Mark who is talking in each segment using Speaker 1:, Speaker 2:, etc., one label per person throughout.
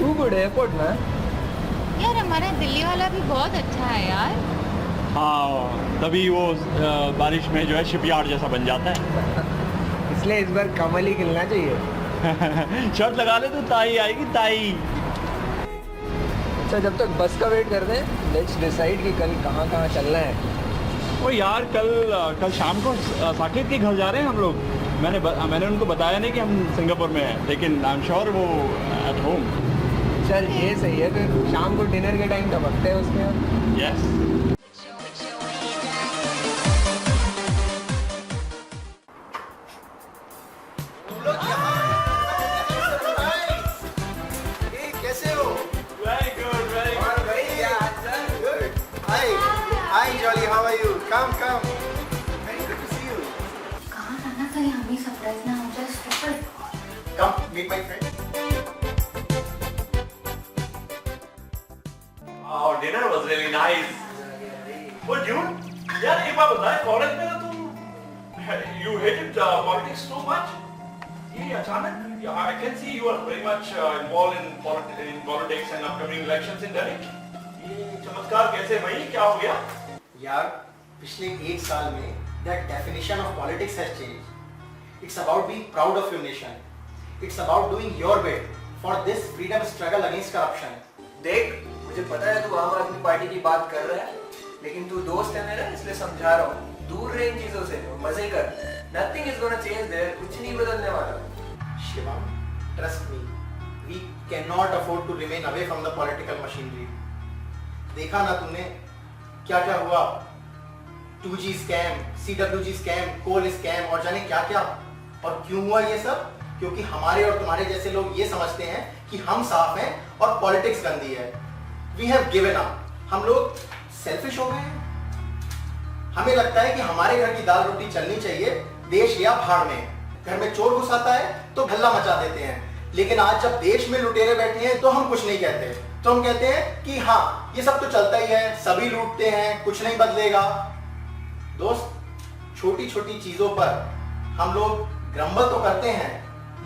Speaker 1: too good airport, man.
Speaker 2: यार हमारा दिल्ली वाला भी बहुत अच्छा है यार।
Speaker 3: हाँ, तभी वो बारिश में जो है शिपयार्ड जैसा बन जाता है।
Speaker 1: इसलिए इस बार कमल ही खिलना चाहिए।
Speaker 3: शर्ट लगा ले तो ताई आएगी, ताई।
Speaker 1: अच्छा, जब तक बस का वेट कर रहे हैं, लेट्स डिसाइड कि कल कहाँ कहाँ चलना है।
Speaker 3: ओ यार, कल शाम को साकेत के घर जा रहे हैं हम लोग। मैंने उनको बताया नहीं कि हम सिंगापुर में हैं, लेकिन आई एम श्योर वो एट होम।
Speaker 1: चल ये सही है, फिर शाम को डिनर के टाइम टपकते हैं उसके यहाँ।
Speaker 3: यस।
Speaker 4: कैसे हो?
Speaker 3: Very good, very good.
Speaker 4: और भाई क्या हालचाल? Good. Hi, Jolly. How are you? Come. Very good to see you.
Speaker 2: कहाँ जाना था, यहाँ भी सरप्राइज ना हो जाए stupid.
Speaker 4: Come, meet my friend.
Speaker 3: Our dinner was really nice. वो June, यार एक बात बता, कॉलेज में तो तुम you hated politics so much. ये अचानक, I can see you are very much involved in politics and upcoming elections in Delhi. ये चमत्कार कैसे भाई, क्या हो गया?
Speaker 4: यार, पिछले एक साल में that definition of politics has changed. It's about being proud of your nation. It's about doing your bit for this freedom struggle against corruption.
Speaker 1: देख, मुझे पता है तू आम आदमी पार्टी की बात कर रहा है, लेकिन तू दोस्त है मेरा, इसलिए समझा रहा हूँ। दूर रहे इन चीजों से, मजे कर। Nothing is gonna change there, कुछ नहीं बदलने वाला।
Speaker 4: Shivam, trust me, we cannot afford to remain away from the political machinery. देखा ना तुमने क्या क्या हुआ? 2G स्कैम, CWG स्कैम, कोल स्कैम और जाने क्या क्या। और क्यों हुआ ये सब? क्योंकि हमारे और तुम्हारे जैसे लोग ये समझते हैं कि हम साफ हैं और पॉलिटिक्स गंदी है। We have given up. हम लोग सेल्फिश हो गए हैं। हमें लगता है कि हमारे घर की दाल रोटी चलनी चाहिए, देश या भाड़ में। घर में चोर घुस आता है तो हल्ला मचा देते हैं, लेकिन आज जब देश में लुटेरे बैठे हैं तो हम कुछ नहीं कहते। तो हम कहते हैं कि हाँ, ये सब तो चलता ही है, सभी लूटते हैं, कुछ नहीं बदलेगा। दोस्त, छोटी छोटी चीजों पर हम लोग ग्रम्बल तो करते हैं,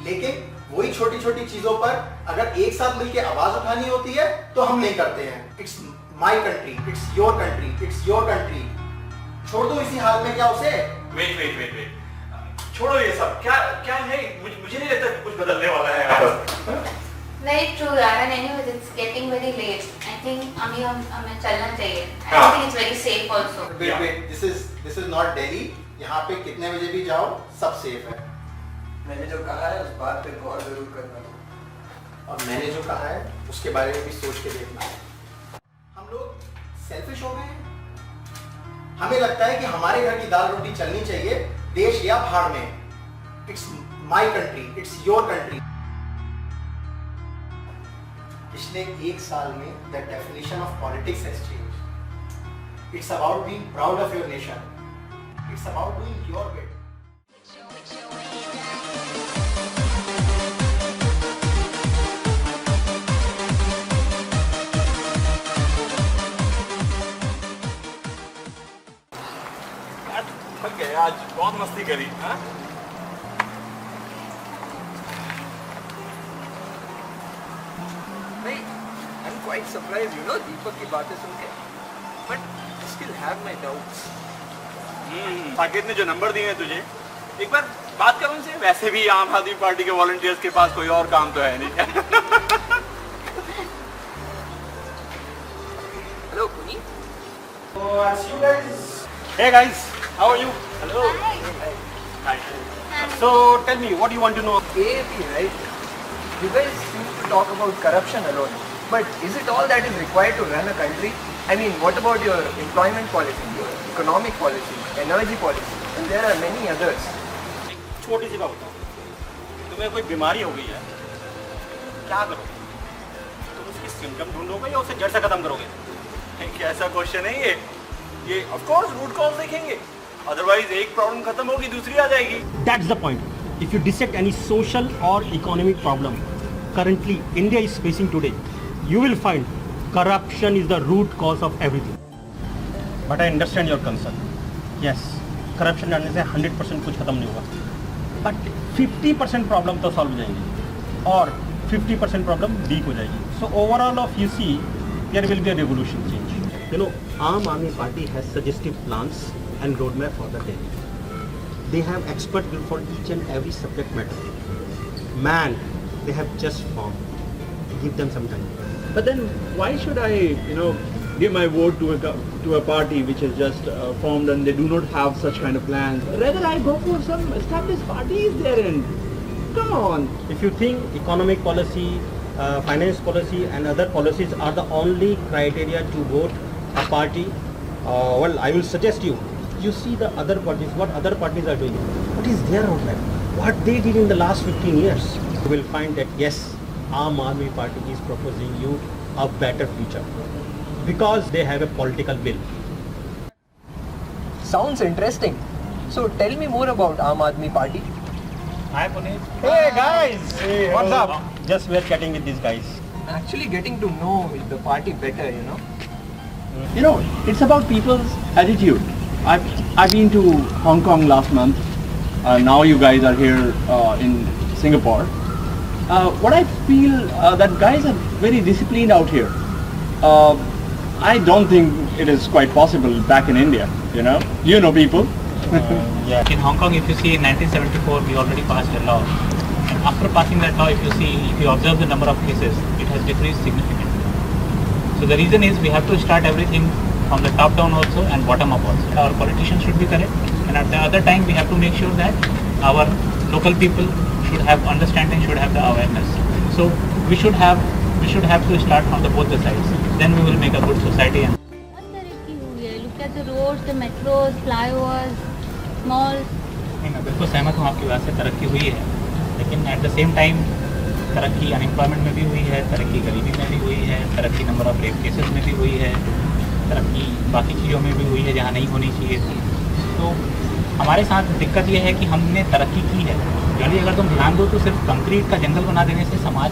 Speaker 4: लेकिन वही छोटी छोटी चीजों पर अगर एक साथ मिलकर आवाज उठानी होती है तो हम नहीं करते हैं। It's my country, it's your country, it's your country. छोड़ दो इसी हाल में क्या उसे।
Speaker 3: वेट, छोड़ो ये सब। क्या है, मुझे नहीं लगता कुछ बदलने वाला है यार।
Speaker 2: Very true यार, and anyways it's getting very late. I think हमें चलना चाहिए. I
Speaker 3: हाँ.
Speaker 2: don't think it's very safe also.
Speaker 4: Wait, this is not Delhi. यहाँ पे कितने बजे भी जाओ सब सेफ है।
Speaker 1: मैंने जो कहा है उस बात पे गौर जरूर करना।
Speaker 4: और मैंने जो कहा है उसके बारे में भी सोच के देखना। हम लोग सेल्फिश हो गए हैं। हमें लगता है कि हमारे घर की दाल रोटी चलनी चाहिए, देश या भाड़ में। It's my country, it's your country. पिछले एक साल में the definition of politics has changed. It's about being proud of your nation. It's about doing your bit.
Speaker 3: थक गए आज, बहुत मस्ती करी। हाँ?
Speaker 1: नहीं, I'm quite surprised, you know, दीपक की बातें सुन के, but I still have my doubts.
Speaker 3: Saket ने जो नंबर दिए हैं तुझे, एक बार बात कर उनसे। वैसे भी आम आदमी पार्टी के वॉलंटियर्स के पास कोई और काम तो है नहीं।
Speaker 1: Hello, Kuni.
Speaker 3: Hey guys, how are you? Hello. Hi. So tell me, what do you want to know?
Speaker 1: AP, right? You guys seem to talk about corruption alone, but is it all that is required to run a country? I mean, what about your employment policy, your economic policy, energy policy, and there are many others.
Speaker 3: एक छोटी सी बात बताओ, तुम्हें कोई बीमारी हो गई है, क्या करोगे? तुम उसकी सिम्टम ढूंढोगे या उसे जड़ से खत्म करोगे? कैसा क्वेश्चन है ये ऑफ कोर्स रूट कॉज देखेंगे, अदरवाइज एक प्रॉब्लम खत्म होगी दूसरी आ जाएगी।
Speaker 5: That's the point. If you dissect any social or economic problem currently India is facing today, you will find corruption is the root cause of everything. But I understand your concern. Yes, corruption करने से 100% कुछ खत्म नहीं होगा, but 50% problem तो solve हो जाएंगे और 50% प्रॉब्लम लीक हो जाएगी। So overall of you see, there will be a revolution change. You know, Aam Aadmi Party has suggestive plans and roadmap for the Delhi. They have expert for each and every subject matter. Man, they have just formed. Give them some time.
Speaker 6: But then why should I, give my vote to a party which is just formed and they do not have such kind of plans? Rather I go for some established parties there and come on.
Speaker 5: If you think economic policy, finance policy and other policies are the only criteria to vote a party, well, I will suggest you see the other parties, what other parties are doing. What is their roadmap? What they did in the last 15 years. You will find that yes, Aam Aadmi Party is proposing you a better future because they have a political will.
Speaker 1: Sounds interesting. So tell me more about Aam Aadmi Party.
Speaker 5: Hi Puneet. Hey guys! What's up? Just we're chatting with these guys.
Speaker 1: I'm actually getting to know the party better,
Speaker 6: It's about people's attitude. I've been to Hong Kong last month. Now you guys are here in Singapore. What I feel that guys are very disciplined out here. I don't think it is quite possible back in India. You know people.
Speaker 5: Yeah.
Speaker 7: In Hong Kong, if you see in 1974, we already passed a law. And after passing that law, if you observe the number of cases, it has decreased significantly. So the reason is we have to start everything from the top down also and bottom up also. Our politicians should be correct, and at the other time we have to make sure that our local people should have understanding, should have the awareness. So we should have to start from both the sides. Then we will make a good society. And
Speaker 8: बहुत तरक्की हुई है. Look at the roads, the metros, flyovers, malls.
Speaker 7: मैं बिल्कुल सहमत हूँ आपकी बात से, तरक्की हुई है, लेकिन एट द सेम टाइम तरक्की अनएम्प्लॉयमेंट में भी हुई है, तरक्की गरीबी में भी हुई है, तरक्की नंबर ऑफ रेप केसेस में भी हुई है, तरक्की बाकी चीज़ों में भी हुई है जहाँ नहीं होनी चाहिए थी. तो हमारे साथ दिक्कत ये है कि हमने तरक्की की है, यदि अगर तुम ध्यान दो तो सिर्फ कंक्रीट का जंगल बना देने से समाज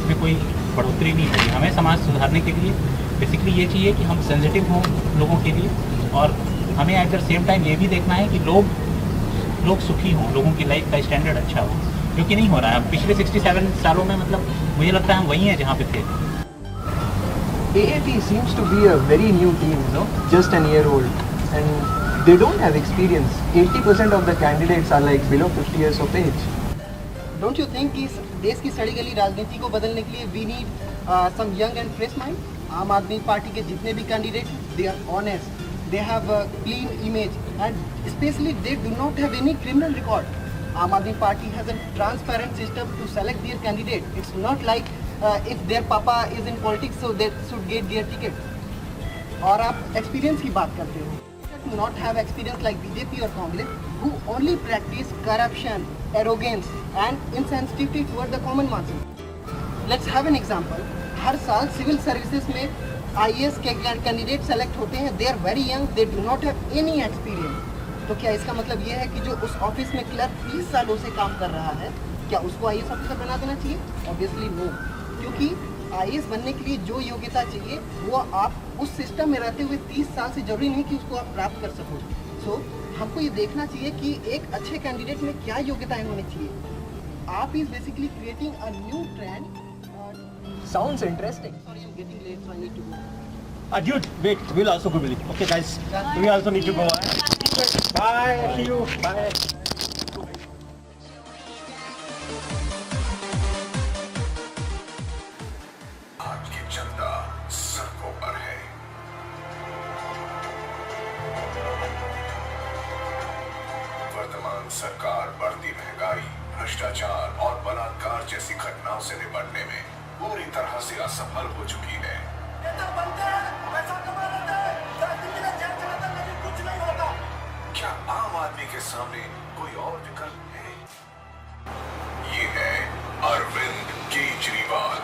Speaker 7: में कोई बढ़ोतरी नहीं होगी. हमें समाज सुधारने के लिए बेसिकली ये चाहिए कि हम सेंसिटिव हों लोगों के लिए, और हमें एट द सेम टाइम ये भी देखना है कि लोग सुखी हों, लोगों की लाइफ का स्टैंडर्ड अच्छा हो, जो कि नहीं हो रहा है. पिछले 67 सालों में मतलब मुझे लगता है हम वहीं हैं जहाँ पे थे.
Speaker 1: AAP seems to be a very new team, just an year old, and they don't have experience. 80% of the candidates are like below 50 years of age.
Speaker 4: Don't you think कि इस देश की सड़ी गली राजनीति को बदलने के लिए we need some young and fresh mind? आम आदमी पार्टी के जितने भी candidate, they are honest, they have a clean image, and especially they do not have any criminal record. Aam Aadmi Party has a transparent system to select their candidate. It's not like if their papa is in politics, so they should get their ticket. और आप experience की बात करते हो. Do not have experience like BJP or Congress, who only practice corruption, arrogance, and insensitivity toward the common masses. Let's have an example. हर साल civil services में IAS के candidate select होते हैं. They are very young. They do not have any experience. तो क्या इसका मतलब ये है कि जो उस ऑफिस में क्लर्क 30 सालों से काम कर रहा है, क्या उसको IAS ऑफिसर बना देना चाहिए? ऑब्वियसली नो, क्योंकि IAS बनने के लिए जो योग्यता चाहिए वो आप उस सिस्टम में रहते हुए 30 साल से जरूरी नहीं कि उसको आप प्राप्त कर सको. सो हमको ये देखना चाहिए कि एक अच्छे कैंडिडेट में क्या योग्यताएं होनी चाहिए. आप is basically creating a new trend.
Speaker 1: Sounds interesting.
Speaker 4: Sorry, I'm getting late, so I need to go.
Speaker 5: Dude, wait, we'll also go with it. Okay guys, we also need to go. Bye, see you. Bye.
Speaker 9: आज की जनता सड़कों पर है. वर्तमान सरकार बढ़ती महंगाई, भ्रष्टाचार और बलात्कार जैसी घटनाओं से निपटने में पूरी तरह से असफल हो चुकी है. क्या आम आदमी के सामने कोई और विकल्प है? ये है अरविंद केजरीवाल.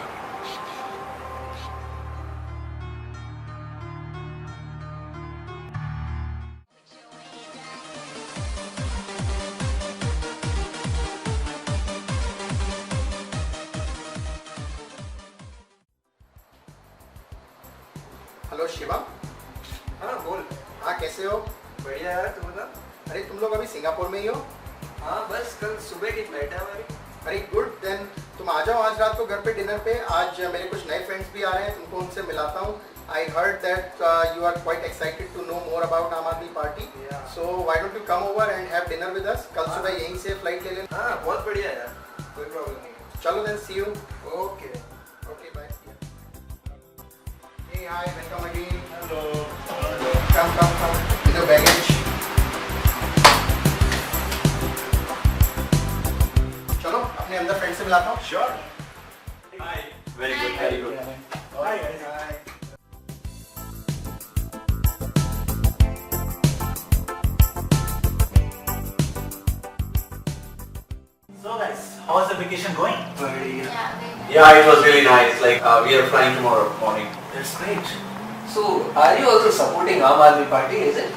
Speaker 4: हेलो शिवा.
Speaker 1: हाँ बोल.
Speaker 4: हाँ, कैसे हो?
Speaker 1: बढ़िया यार, तू बता.
Speaker 4: अरे तुम लोग अभी सिंगापुर में ही हो?
Speaker 1: हाँ बस कल सुबह की फ्लाइट है हमारी.
Speaker 4: Very good. देन तुम आ जाओ आज रात को घर पे डिनर पे. आज मेरे कुछ नए फ्रेंड्स भी आ रहे हैं, तुमको उनसे मिलाता हूँ. I heard that you are quite excited to know more about Aam Aadmi Party.
Speaker 1: Yeah.
Speaker 4: So why don't you come over and have dinner with us? कल सुबह यहीं से फ्लाइट ले लेना.
Speaker 1: हाँ बहुत बढ़िया यार, कोई प्रॉब्लम नहीं.
Speaker 4: चलो then, see you.
Speaker 1: Okay.
Speaker 4: Okay, bye. Hey, hi, welcome again.
Speaker 3: Hello.
Speaker 4: Come. With your baggage. चलो अपने अंदर फ्रेंड से मिलाता हूँ.
Speaker 3: Sure. Hi. Very good. Very good.
Speaker 1: Hi guys. Hi.
Speaker 7: So guys, how's the vacation going?
Speaker 1: बढ़िया.
Speaker 2: Yeah, very
Speaker 3: Yeah, it was really nice. Like we are flying tomorrow morning.
Speaker 7: That's great.
Speaker 1: So are you also supporting Aam Aadmi Party? Is it?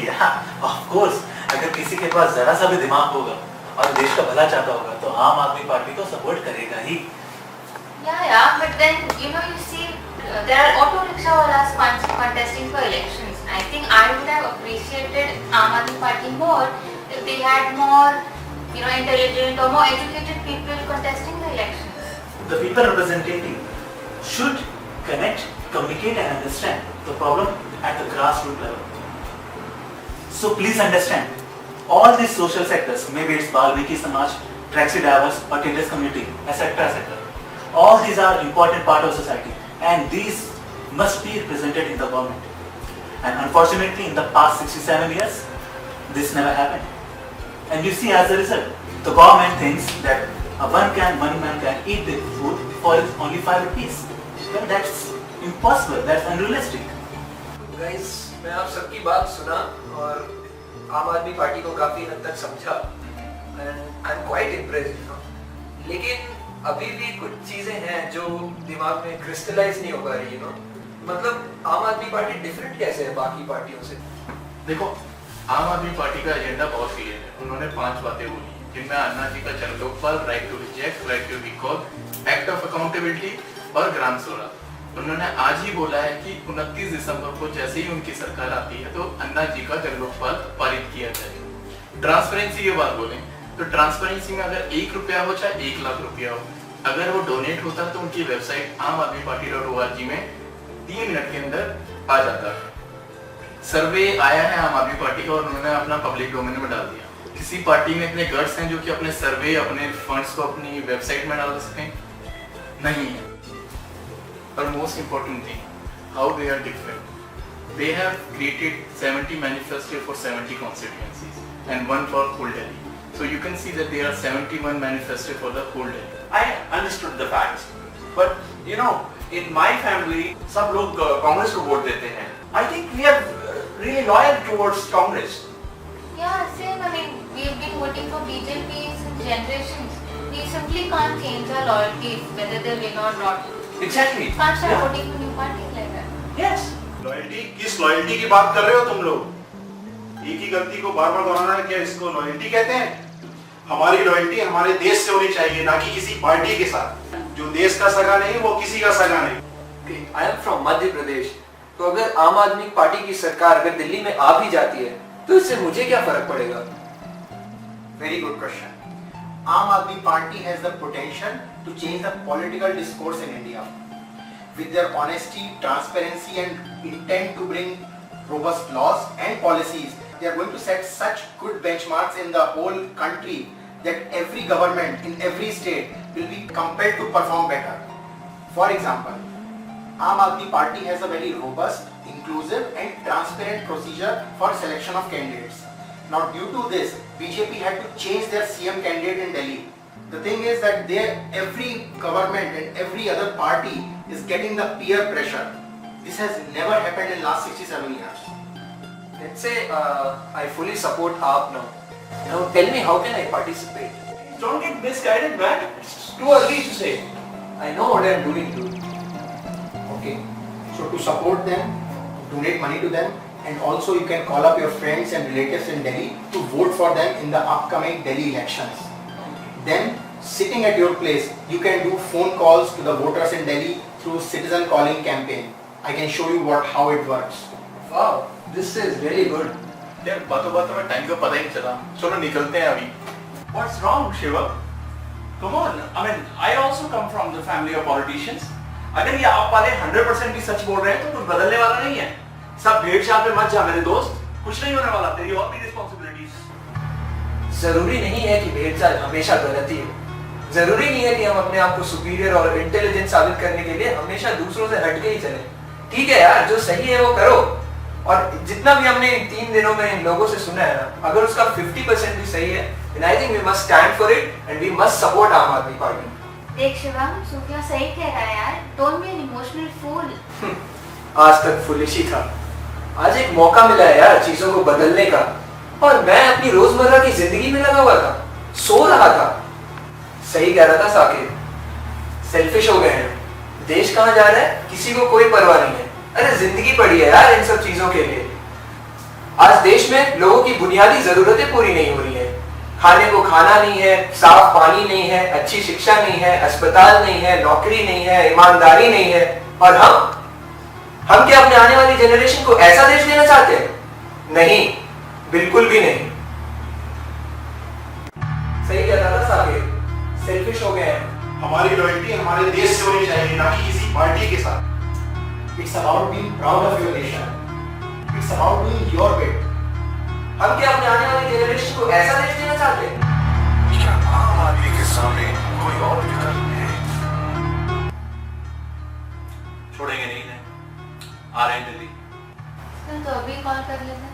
Speaker 7: Yeah, of course. अगर किसी के पास जरा सा भी दिमाग होगा और देश का भला चाहता होगा तो आम आदमी पार्टी को सपोर्ट करेगा ही.
Speaker 2: Yeah, but then you know you see there are auto rickshaw wallahs contesting for elections. I think I would have appreciated Aam Aadmi Party more if they had more, you know, intelligent or more educated people contesting the elections.
Speaker 7: The people representative should connect, communicate and understand the problem at the grassroots level. So please understand, all these social sectors, maybe it's Balmiki Samaj, taxi drivers or traders community, etc. All these are important part of society and these must be represented in the government. And unfortunately in the past 67 years, this never happened. And you see as a result, the government thinks that one man can eat the food for only 5 rupees. Well, that's impossible, that's unrealistic.
Speaker 1: Guys, मैं आप सबकी बात सुना और आम आदमी party को काफी हद तक समझा and I'm quite impressed, you know. लेकिन अभी भी कुछ चीजें हैं जो दिमाग में क्रिस्टलाइज नहीं हो पा रही, you know. मतलब आम आदमी पार्टी डिफरेंट कैसे है बाकी पार्टियों से?
Speaker 10: देखो, आम आदमी पार्टी का एजेंडा बहुत क्लियर है. उन्होंने 5 बातें बोली जिनमें अन्ना जी का Jan Lokpal, right to reject, right to recall, act of accountability और ग्राम स्वराज. उन्होंने आज ही बोला है कि 29 दिसंबर को जैसे ही उनकी सरकार आती है तो अन्ना जी का जन लोकपाल पारित किया जाएगा. ट्रांसपेरेंसी की बात बोलें तो ट्रांसपेरेंसी में अगर 1 रुपया हो चाहे 1 लाख रुपया हो, अगर वो डोनेट होता है तो उनकी वेबसाइट आम आदमी party.org में 3 मिनट के अंदर आ जाता है. सर्वे आया है आम आदमी पार्टी का और उन्होंने अपना पब्लिक डोमेन में डाल दिया. किसी पार्टी में इतने गट्स हैं जो कि अपने सर्वे, अपने फंड्स को अपनी वेबसाइट में डाल सकते हैं? नहीं है. और most important thing, how they are different. They have created 70 manifesto for 70 constituencies and one for whole Delhi. So you can see that there are 71 manifesto for the whole Delhi.
Speaker 3: I understood the facts, but you know, in my family, सब लोग कांग्रेस को vote देते हैं. I think we are really loyal towards Congress.
Speaker 2: Yeah, same. I mean, we've been voting for BJP since generations. We simply can't change our loyalties whether they win or not.
Speaker 3: Exactly.
Speaker 2: Can't start
Speaker 3: Yeah.
Speaker 2: voting for new parties like that.
Speaker 3: Yes.
Speaker 11: Loyalty, किस loyalty की बात कर रहे हो तुम लोग? एक ही गलती को बार बार दोहराना है, क्या इसको लॉयल्टी कहते हैं? हमारी लॉयल्टी हमारे देश से होनी चाहिए, ना कि किसी पार्टी के साथ. जो देश का सगा नहीं वो किसी का सगा नहीं.
Speaker 1: I am from Madhya Pradesh, तो अगर आम आदमी पार्टी की सरकार अगर दिल्ली में आ भी जाती है तो इससे मुझे क्या फर्क पड़ेगा?
Speaker 4: Very good question. Aam Aadmi Party has the potential to change the political discourse in India. With their honesty, transparency and intent to bring robust laws and policies, they are going to set such good benchmarks in the whole country that every government in every state will be compelled to perform better. For example, Aam Aadmi Party has a very robust, inclusive and transparent procedure for selection of candidates. Now due to this, BJP had to change their CM candidate in Delhi. The thing is that every government and every other party is getting the peer pressure. This has never happened in last 67 years.
Speaker 1: Let's say I fully support AAP now. Now tell me, how can I participate?
Speaker 3: Don't get misguided, man. It's too early to say.
Speaker 1: I know what I am doing, dude.
Speaker 4: Okay. So to support them, donate money to them, and also you can call up your friends and relatives in Delhi to vote for them in the upcoming Delhi elections. Then, sitting at your place, you can do phone calls to the voters in Delhi through citizen calling campaign. I can show you how it works.
Speaker 1: Wow, this is really good.
Speaker 10: यार बातों बातों में time का पता ही नहीं चला. चलो निकलते हैं अभी.
Speaker 3: What's wrong, Shiva? Come on, I mean, I also come from the family of politicians. अगर ये आप वाले 100% भी सच बोल रहे हैं तो कुछ बदलने वाला नहीं है. सब भेड़ चाल पे मत जा मेरे दोस्त, कुछ नहीं होने वाला, तेरी और भी रिस्पॉन्सिबिलिटीज.
Speaker 1: जरूरी नहीं है कि भेड़ चाल हमेशा गलत ही हो. जरूरी नहीं है कि हम अपने आप को सुपीरियर और इंटेलिजेंट साबित करने के लिए हमेशा दूसरों से हटके ही चले. ठीक है यार, जो सही है वो करो. और जितना भी हमने इन 3 दिनों में इन लोगों से सुना है ना, अगर उसका 50% भी सही है, then I think we must stand for it and we must support आम आदमी पार्टी.
Speaker 2: देख शिवम, सूफिया सही कह रहा है यार. Don't be an emotional fool.
Speaker 1: आज तक फुलिश ही था. आज एक मौका मिला है यार चीजों को बदलने का. और मैं अपनी रोजमर्रा की जिंदगी में लगा हुआ था, सो रहा था. सही कह रहा था साकिब, सेल्फिश हो गए हैं. देश कहाँ जा रहा है किसी को कोई परवाह नहीं है. अरे जिंदगी पड़ी है यार इन सब चीजों के लिए. आज देश में लोगों की बुनियादी जरूरतें पूरी नहीं हो रही है. खाने को खाना नहीं है, साफ पानी नहीं है, अच्छी शिक्षा नहीं है, अस्पताल नहीं है, नौकरी नहीं है, ईमानदारी नहीं है. और हम क्या अपने आने वाली जनरेशन को ऐसा देश देना चाहते हैं? नहीं, बिल्कुल भी नहीं. सही कहता था साकिब, सेल्फिश हो गए हैं.
Speaker 11: हमारी लॉयल्टी हमारे देश से होनी चाहिए, ना कि किसी पार्टी के साथ.
Speaker 4: It's about being proud of your nation. It's about doing your bit.
Speaker 1: हम क्या अपने आने वाली जनरेशन को ऐसा देश देना चाहते हैं?
Speaker 9: क्या आम आदमी के सामने कोई और विकल्प है?
Speaker 3: छोड़ेंगे नहीं ना, आ रहे हैं दिल्ली.
Speaker 2: तो अभी कॉल कर लेना.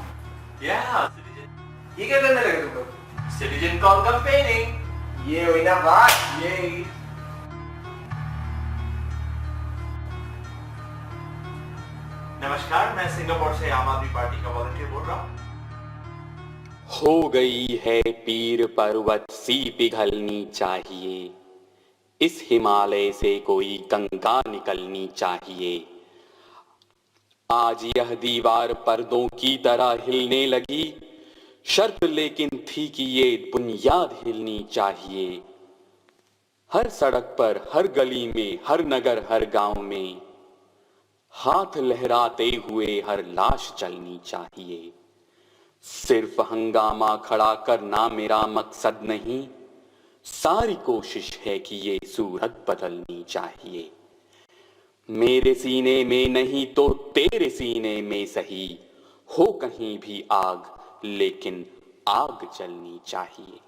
Speaker 1: ये क्या करने लगे तुम लोग?
Speaker 3: Citizen call campaigning.
Speaker 1: ये हुई ना बात.
Speaker 3: ये नमस्कार, मैं सिंगापुर से आम आदमी पार्टी का वॉलंटियर बोल रहा हूँ.
Speaker 12: हो गई है पीर पर्वत सी पिघलनी चाहिए, इस हिमालय से कोई गंगा निकलनी चाहिए. आज यह दीवार पर्दों की तरह हिलने लगी, शर्त लेकिन थी कि ये बुनियाद हिलनी चाहिए. हर सड़क पर, हर गली में, हर नगर, हर गांव में हाथ लहराते हुए हर लाश चलनी चाहिए. सिर्फ हंगामा खड़ा करना मेरा मकसद नहीं, सारी कोशिश है कि ये सूरत बदलनी चाहिए. मेरे सीने में नहीं तो तेरे सीने में सही, हो कहीं भी आग लेकिन आग जलनी चाहिए.